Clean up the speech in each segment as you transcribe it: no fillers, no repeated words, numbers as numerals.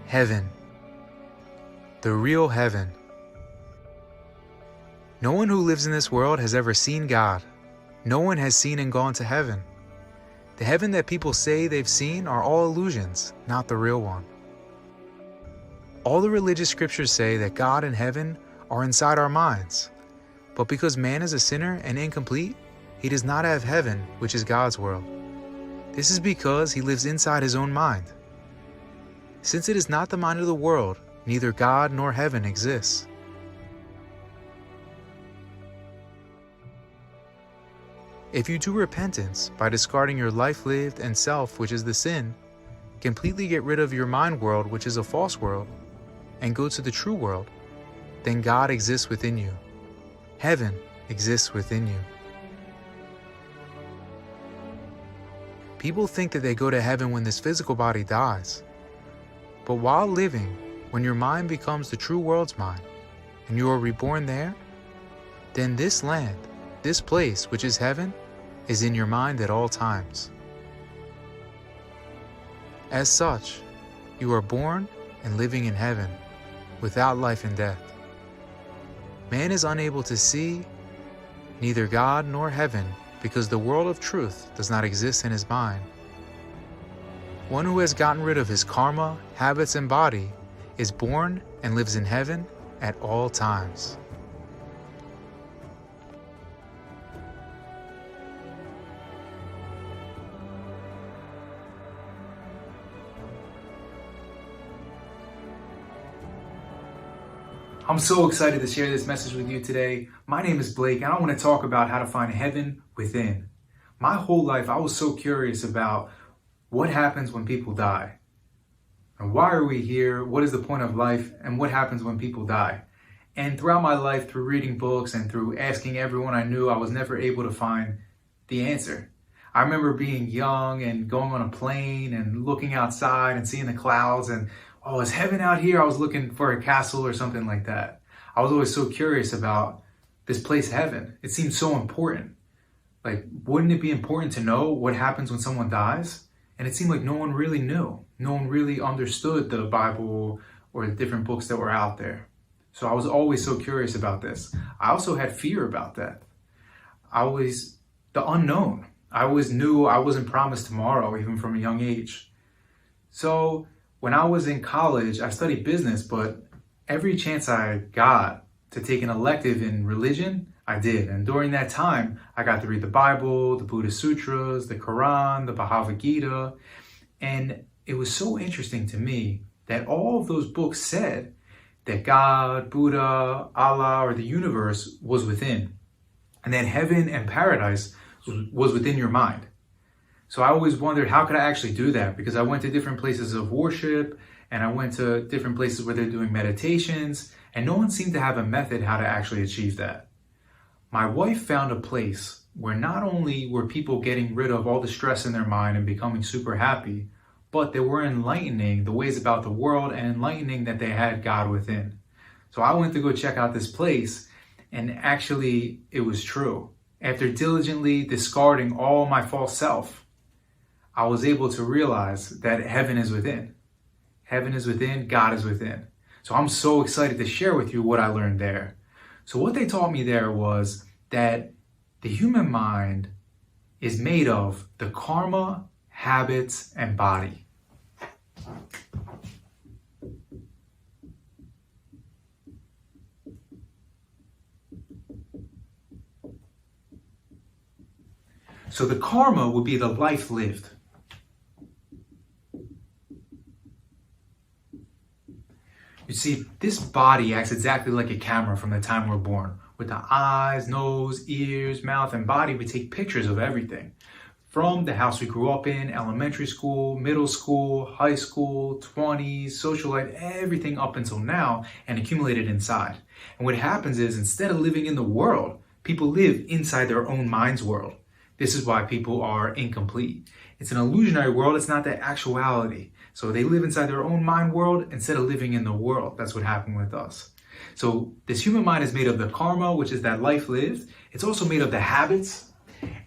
Heaven. The real heaven. No one who lives in this world has ever seen God. No one has seen and gone to heaven. The heaven that people say they've seen are all illusions, not the real one. All the religious scriptures say that God and heaven are inside our minds. But because man is a sinner and incomplete, he does not have heaven, which is God's world. This is because he lives inside his own mind. Since it is not the mind of the world, neither God nor heaven exists. If you do repentance by discarding your life lived and self, which is the sin, completely get rid of your mind world, which is a false world, and go to the true world, then God exists within you. Heaven exists within you. People think that they go to heaven when this physical body dies. But while living, when your mind becomes the true world's mind, and you are reborn there, then this land, this place, which is heaven, is in your mind at all times. As such, you are born and living in heaven, without life and death. Man is unable to see neither God nor heaven because the world of truth does not exist in his mind. One who has gotten rid of his karma, habits, and body is born and lives in heaven at all times. I'm so excited to share this message with you today. My name is Blake, and I want to talk about how to find heaven within. My whole life, I was so curious about what happens when people die. And why are we here? What is the point of life? And what happens when people die? And throughout my life, through reading books and through asking everyone I knew, I was never able to find the answer. I remember being young and going on a plane and looking outside and seeing the clouds and, oh, is heaven out here? I was looking for a castle or something like that. I was always so curious about this place, heaven. It seemed so important. Like, wouldn't it be important to know what happens when someone dies? And it seemed like no one really knew. No one really understood the Bible or the different books that were out there. So I was always so curious about this. I also had fear about that. The unknown. I always knew I wasn't promised tomorrow, even from a young age. So when I was in college, I studied business, but every chance I got to take an elective in religion, I did. And during that time, I got to read the Bible, the Buddhist Sutras, the Quran, the Bhagavad Gita. And it was so interesting to me that all of those books said that God, Buddha, Allah, or the universe was within. And that heaven and paradise was within your mind. So I always wondered, how could I actually do that? Because I went to different places of worship and I went to different places where they're doing meditations, and no one seemed to have a method how to actually achieve that. My wife found a place where not only were people getting rid of all the stress in their mind and becoming super happy, but they were enlightening the ways about the world and enlightening that they had God within. So I went to go check out this place, and actually it was true. After diligently discarding all my false self, I was able to realize that heaven is within. Heaven is within, God is within. So I'm so excited to share with you what I learned there. So what they taught me there was that the human mind is made of the karma, habits, and body. So the karma would be the life lived. You see, this body acts exactly like a camera from the time we're born. With the eyes, nose, ears, mouth, and body, we take pictures of everything. From the house we grew up in, elementary school, middle school, high school, 20s, social life, everything up until now, and accumulated inside. And what happens is, instead of living in the world, people live inside their own mind's world. This is why people are incomplete. It's an illusionary world, it's not the actuality. So they live inside their own mind world instead of living in the world. That's what happened with us. So this human mind is made of the karma, which is that life lived. It's also made of the habits.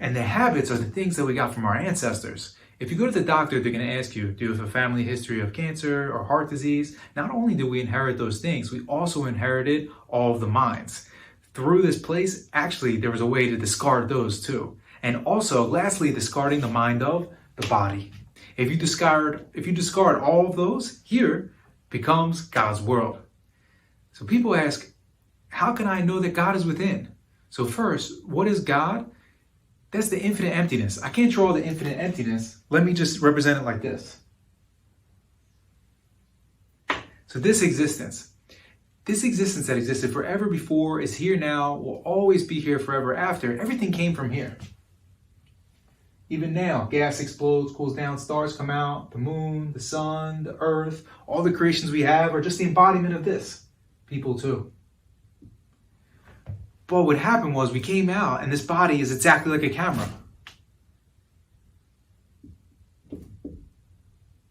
And the habits are the things that we got from our ancestors. If you go to the doctor, they're going to ask you, do you have a family history of cancer or heart disease? Not only do we inherit those things, we also inherited all of the minds. Through this place, actually, there was a way to discard those too. And also, lastly, discarding the mind of the body. If you discard all of those, here becomes God's world. So people ask, how can I know that God is within? So first, what is God? That's the infinite emptiness. I can't draw the infinite emptiness. Let me just represent it like this. So this existence that existed forever before, is here now, will always be here forever after. Everything came from here. Even now, gas explodes, cools down, stars come out, the moon, the sun, the earth, all the creations we have are just the embodiment of this. People too. But what happened was we came out and this body is exactly like a camera.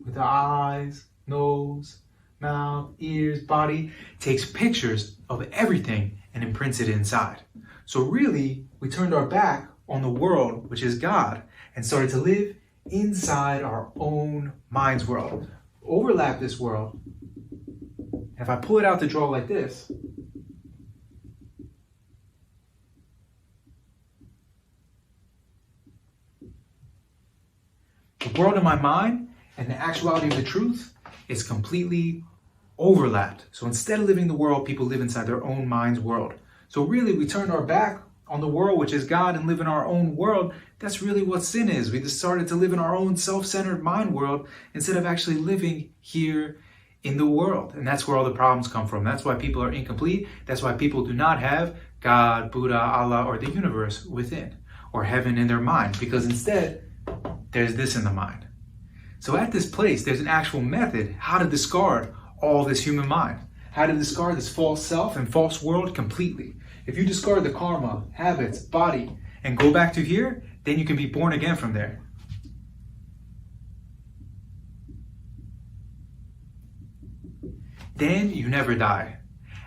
With the eyes, nose, mouth, ears, body, takes pictures of everything and imprints it inside. So really, we turned our back on the world, which is God, and started to live inside our own mind's world. Overlap this world. And if I pull it out to draw like this, the world in my mind and the actuality of the truth is completely overlapped. So instead of living the world, people live inside their own mind's world. So really, we turned our back on the world, which is God, and live in our own world. That's really what sin is. We just started to live in our own self-centered mind world instead of actually living here in the world. And that's where all the problems come from. That's why people are incomplete. That's why people do not have God, Buddha, Allah, or the universe within, or heaven in their mind, because instead, there's this in the mind. So at this place, there's an actual method how to discard all this human mind, how to discard this false self and false world completely. If you discard the karma, habits, body, and go back to here, then you can be born again from there. Then you never die.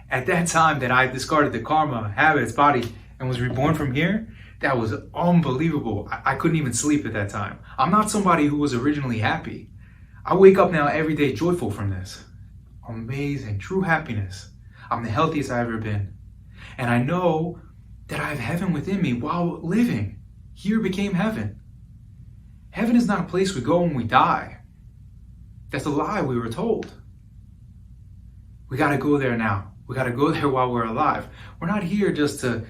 At that time that I discarded the karma, habits, body, and was reborn from here, that was unbelievable. I couldn't even sleep at that time. I'm not somebody who was originally happy. I wake up now every day joyful from this. Amazing, true happiness. I'm the healthiest I've ever been. And I know that I have heaven within me while living. Here became heaven. Heaven is not a place we go when we die. That's a lie we were told. We got to go there now. We got to go there while we're alive. We're not here just to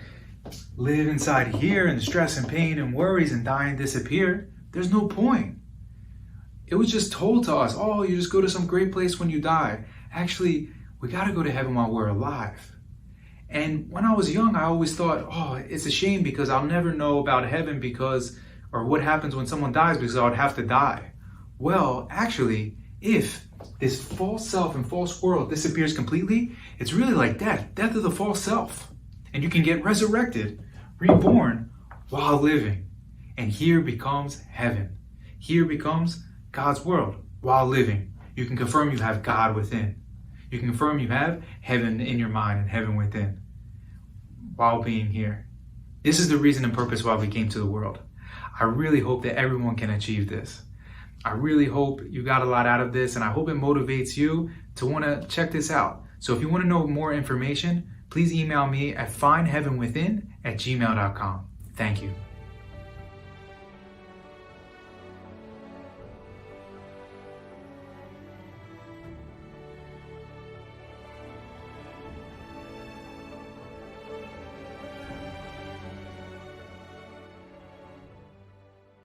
live inside here and stress and pain and worries and die and disappear. There's no point. It was just told to us, oh, you just go to some great place when you die. Actually, we got to go to heaven while we're alive. And when I was young, I always thought, oh, it's a shame because I'll never know about heaven or what happens when someone dies because I would have to die. Well, actually, if this false self and false world disappears completely, it's really like death of the false self. And you can get resurrected, reborn while living. And here becomes heaven. Here becomes God's world while living. You can confirm you have God within. You can confirm you have heaven in your mind and heaven within while being here. This is the reason and purpose why we came to the world. I really hope that everyone can achieve this. I really hope you got a lot out of this, and I hope it motivates you to want to check this out. So if you want to know more information, please email me at findheavenwithin@gmail.com. Thank you.